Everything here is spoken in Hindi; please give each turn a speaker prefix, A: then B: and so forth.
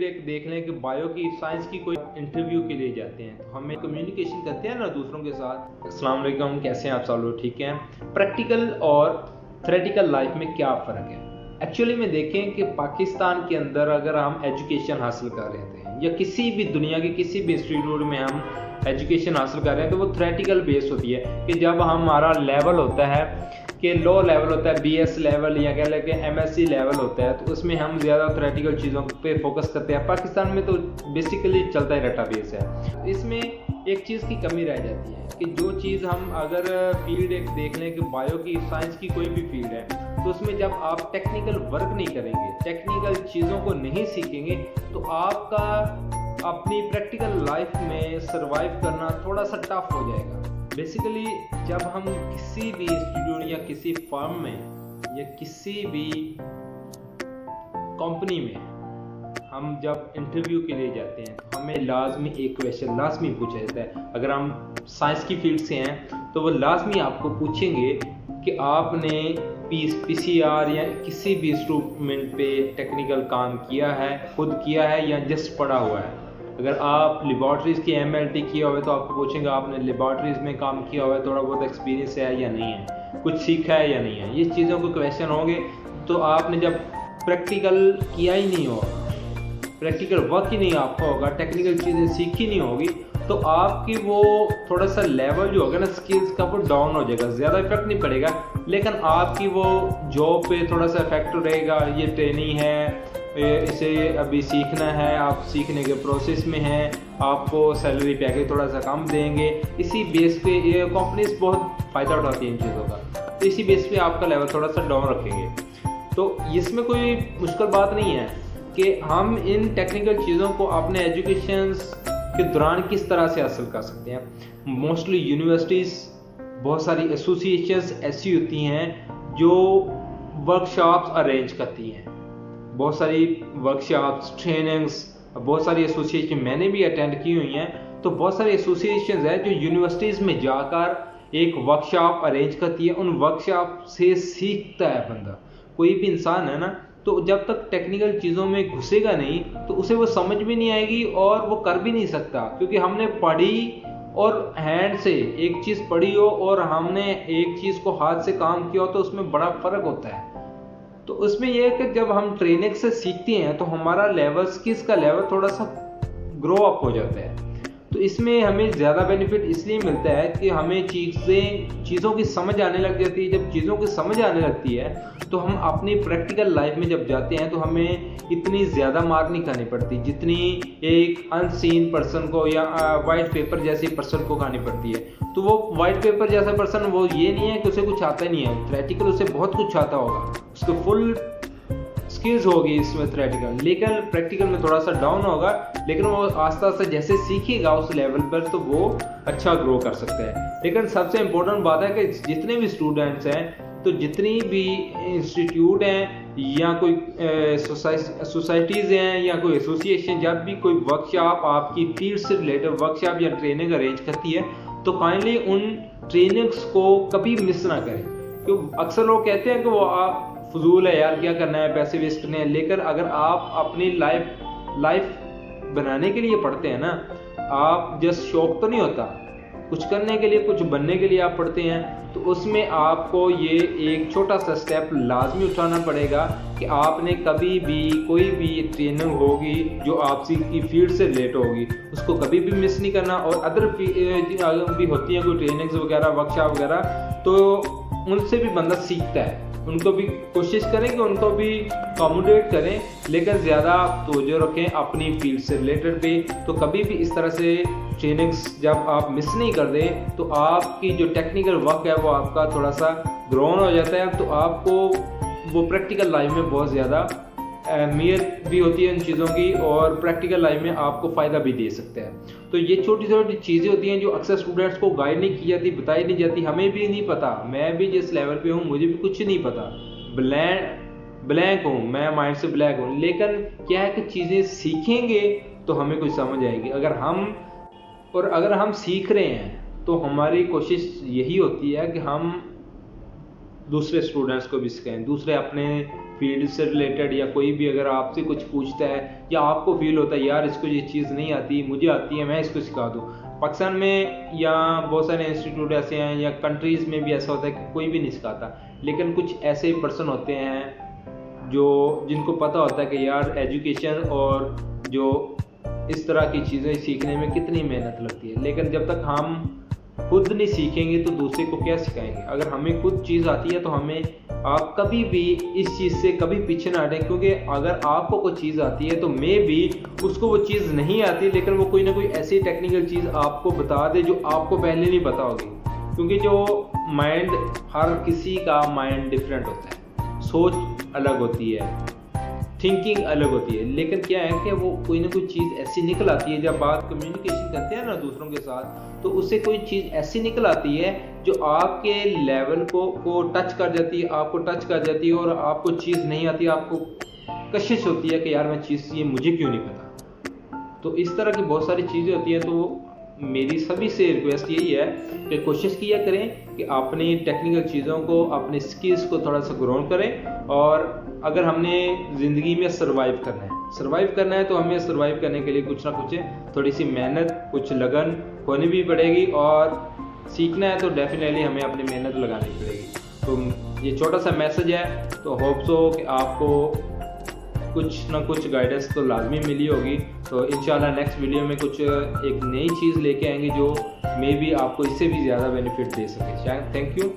A: एक देख लें कि बायो की साइंस की कोई इंटरव्यू के लिए जाते हैं तो हमें कम्युनिकेशन करते हैं ना दूसरों के साथ। अस्सलाम वालेकुम, कैसे हैं आप सब लोग? ठीक हैं। प्रैक्टिकल और थ्योरेटिकल लाइफ में क्या फ़र्क है? एक्चुअली में देखें कि पाकिस्तान के अंदर अगर हम एजुकेशन हासिल कर रहे थे या किसी भी दुनिया के किसी भी इंस्टीट्यूट में हम एजुकेशन हासिल कर रहे हैं तो वो थ्योरेटिकल बेस होती है कि जब हमारा लेवल होता है कि लो लेवल होता है, बीएस लेवल या कह लें कि एमएससी लेवल होता है, तो उसमें हम ज़्यादा थ्योरेटिकल चीज़ों पे फोकस करते हैं। पाकिस्तान में तो बेसिकली चलता ही डेटाबेस है। इसमें एक चीज़ की कमी रह जाती है कि जो चीज़ हम अगर फील्ड एक देख लें कि बायो की साइंस की कोई भी फील्ड है तो उसमें जब आप टेक्निकल वर्क नहीं करेंगे, टेक्निकल चीज़ों को नहीं सीखेंगे तो आपका अपनी प्रैक्टिकल लाइफ में सरवाइव करना थोड़ा सा टफ हो जाएगा। बेसिकली जब हम किसी भी इंस्टीट्यूट या किसी फर्म में या किसी भी कंपनी में हम जब इंटरव्यू के लिए जाते हैं तो हमें लाजमी एक क्वेश्चन लाजमी पूछा जाता है। अगर हम साइंस की फील्ड से हैं तो वो लाजमी आपको पूछेंगे कि आपने पीसीआर या किसी भी इंस्ट्रूमेंट पे टेक्निकल काम किया है, खुद किया है या जस्ट पढ़ा हुआ है। अगर आप लेबॉर्ट्रीज़ की एमएलटी किया हुआ है तो आपको पूछेंगे आपने लेबॉर्ट्रीज़ में काम किया हुआ है, थोड़ा बहुत एक्सपीरियंस है या नहीं है, कुछ सीखा है या नहीं है। ये चीज़ों को क्वेश्चन होंगे। तो आपने जब प्रैक्टिकल किया ही नहीं होगा, प्रैक्टिकल वर्क ही नहीं आपका होगा, टेक्निकल चीज़ें सीखी नहीं होगी तो आपकी वो थोड़ा सा लेवल जो होगा ना स्किल्स का वो डाउन हो जाएगा। ज़्यादा इफेक्ट नहीं पड़ेगा लेकिन आपकी वो जॉब पे थोड़ा सा इफेक्ट रहेगा। ये ट्रेनिंग है, इसे अभी सीखना है, आप सीखने के प्रोसेस में हैं, आपको सैलरी पैकेज थोड़ा सा कम देंगे। इसी बेस पे ये कंपनीज बहुत फ़ायदा उठाती हैं इन चीज़ों का, तो इसी बेस पे आपका लेवल थोड़ा सा डाउन रखेंगे। तो इसमें कोई मुश्किल बात नहीं है कि हम इन टेक्निकल चीज़ों को अपने एजुकेशन के दौरान किस तरह से हासिल कर सकते हैं। मोस्टली यूनिवर्सिटीज़, बहुत सारी एसोसिएशंस ऐसी होती हैं जो वर्कशॉप्स अरेंज करती हैं, बहुत सारी वर्कशॉप्स, ट्रेनिंग्स, बहुत सारी एसोसिएशन मैंने भी अटेंड की हुई हैं। तो बहुत सारी एसोसिएशंस हैं जो यूनिवर्सिटीज़ में जाकर एक वर्कशॉप अरेंज करती है। उन वर्कशॉप से सीखता है बंदा। कोई भी इंसान है ना, तो जब तक टेक्निकल चीज़ों में घुसेगा नहीं तो उसे वो समझ भी नहीं आएगी और वो कर भी नहीं सकता। क्योंकि हमने पढ़ी और हैंड से एक चीज़ पढ़ी हो और हमने एक चीज़ को हाथ से काम किया हो तो उसमें बड़ा फ़र्क होता है। तो उसमें यह है कि जब हम ट्रेनिंग से सीखते हैं तो हमारा लेवल, स्किल्स का लेवल थोड़ा सा ग्रो अप हो जाता है। तो इसमें हमें ज़्यादा बेनिफिट इसलिए मिलता है कि हमें चीज़ों की समझ आने लग जाती है। जब चीज़ों की समझ आने लगती है तो हम अपनी प्रैक्टिकल लाइफ में जब जाते हैं तो हमें इतनी ज़्यादा मार नहीं खानी पड़ती जितनी एक अनसीन पर्सन को या वाइट पेपर जैसे पर्सन को खानी पड़ती है। तो वो वाइट पेपर जैसा पर्सन, वो ये नहीं है कि उसे कुछ आता नहीं है, थ्योरेटिकल उसे बहुत कुछ आता होगा, उसको फुल स्किल्स होगी इसमें थ्योरेटिकल, लेकिन प्रैक्टिकल में थोड़ा सा डाउन होगा। लेकिन वो आस्ते आस्ते जैसे सीखेगा उस लेवल पर तो वो अच्छा ग्रो कर सकता है। लेकिन सबसे इम्पोर्टेंट बात है कि जितने भी स्टूडेंट्स हैं, तो जितनी भी इंस्टीट्यूट हैं या कोई सोसाइटीज़ हैं या कोई एसोसिएशन, जब भी कोई वर्कशॉप आपकी फील्ड से रिलेटेड वर्कशॉप या ट्रेनिंग अरेंज करती है तो काइंडली उन ट्रेनिंग्स को कभी मिस ना करें। क्योंकि अक्सर लोग कहते हैं कि वो आप फजूल है यार, क्या करना है, पैसे वेस्ट करने हैं। लेकिन अगर आप अपनी लाइफ बनाने के लिए पढ़ते हैं ना, आप जस्ट शौक तो नहीं होता, कुछ करने के लिए, कुछ बनने के लिए आप पढ़ते हैं, तो उसमें आपको ये एक छोटा सा स्टेप लाजमी उठाना पड़ेगा कि आपने कभी भी कोई भी ट्रेनिंग होगी जो आपकी फील्ड से रिलेट होगी उसको कभी भी मिस नहीं करना। और अदर भी होती हैं कोई ट्रेनिंग्स वगैरह, वर्कशॉप वगैरह, तो उनसे भी बंदा सीखता है। उनको भी कोशिश करें कि उनको भी अकोमोडेट करें, लेकिन ज़्यादा तवज्जो रखें अपनी फील्ड से रिलेटेड पे। तो कभी भी इस तरह से ट्रेनिंग्स जब आप मिस नहीं कर दें तो आपकी जो टेक्निकल वर्क है वो आपका थोड़ा सा ग्रोन हो जाता है। तो आपको वो प्रैक्टिकल लाइफ में बहुत ज़्यादा अहमियत भी होती है इन चीज़ों की और प्रैक्टिकल लाइफ में आपको फ़ायदा भी दे सकते हैं। तो ये छोटी छोटी चीज़ें होती हैं जो अक्सर स्टूडेंट्स को गाइड नहीं की जाती, बताई नहीं जाती। हमें भी नहीं पता, मैं भी जिस लेवल पे हूँ मुझे भी कुछ नहीं पता, ब्लैंक हूँ मैं, माइंड से ब्लैक हूँ। लेकिन क्या है कि चीज़ें सीखेंगे तो हमें कुछ समझ आएगी। अगर हम सीख रहे हैं तो हमारी कोशिश यही होती है कि हम दूसरे स्टूडेंट्स को भी सिखाएं, दूसरे अपने फील्ड से रिलेटेड या कोई भी अगर आपसे कुछ पूछता है या आपको फील होता है यार इसको ये चीज़ नहीं आती, मुझे आती है, मैं इसको सिखा दूँ। पाकिस्तान में या बहुत सारे इंस्टीट्यूट ऐसे हैं या कंट्रीज़ में भी ऐसा होता है कि कोई भी नहीं सिखाता, लेकिन कुछ ऐसे पर्सन होते हैं जो जिनको पता होता है कि यार एजुकेशन और जो इस तरह की चीज़ें सीखने में कितनी मेहनत लगती है। लेकिन जब तक हम खुद नहीं सीखेंगे तो दूसरे को क्या सिखाएंगे। अगर हमें खुद चीज़ आती है तो हमें आप कभी भी इस चीज़ से कभी पीछे ना हटें, क्योंकि अगर आपको कोई चीज़ आती है तो मे भी उसको वो चीज़ नहीं आती, लेकिन वो कोई ना कोई ऐसी टेक्निकल चीज़ आपको बता दे जो आपको पहले नहीं पता होगी। क्योंकि जो माइंड, हर किसी का माइंड डिफरेंट होता है, सोच अलग होती है, थिंकिंग अलग होती है, लेकिन क्या है कि वो कोई ना कोई चीज़ ऐसी निकल आती है जब बात कम्युनिकेशन करते हैं ना दूसरों के साथ, तो उससे कोई चीज़ ऐसी निकल आती है जो आपके लेवल को टच कर जाती है, आपको टच कर जाती है और आपको चीज़ नहीं आती, आपको कशिश होती है कि यार मैं चीज़ ये मुझे क्यों नहीं पता। तो इस तरह की बहुत सारी चीज़ें होती हैं। तो मेरी सभी से रिक्वेस्ट यही है कि कोशिश किया करें कि अपनी टेक्निकल चीज़ों को, अपने स्किल्स को थोड़ा सा ग्रो करें। और अगर हमने ज़िंदगी में सर्वाइव करना है तो हमें सर्वाइव करने के लिए कुछ ना कुछ थोड़ी सी मेहनत, कुछ लगन होनी भी पड़ेगी, और सीखना है तो डेफिनेटली हमें अपनी मेहनत लगानी पड़ेगी। तो ये छोटा सा मैसेज है, तो होप सो कि आपको कुछ ना कुछ गाइडेंस तो लाजमी मिली होगी। तो इंशाल्लाह नेक्स्ट वीडियो में कुछ एक नई चीज़ लेके आएंगे जो मे बी आपको इससे भी ज़्यादा बेनिफिट दे सके। Thank you.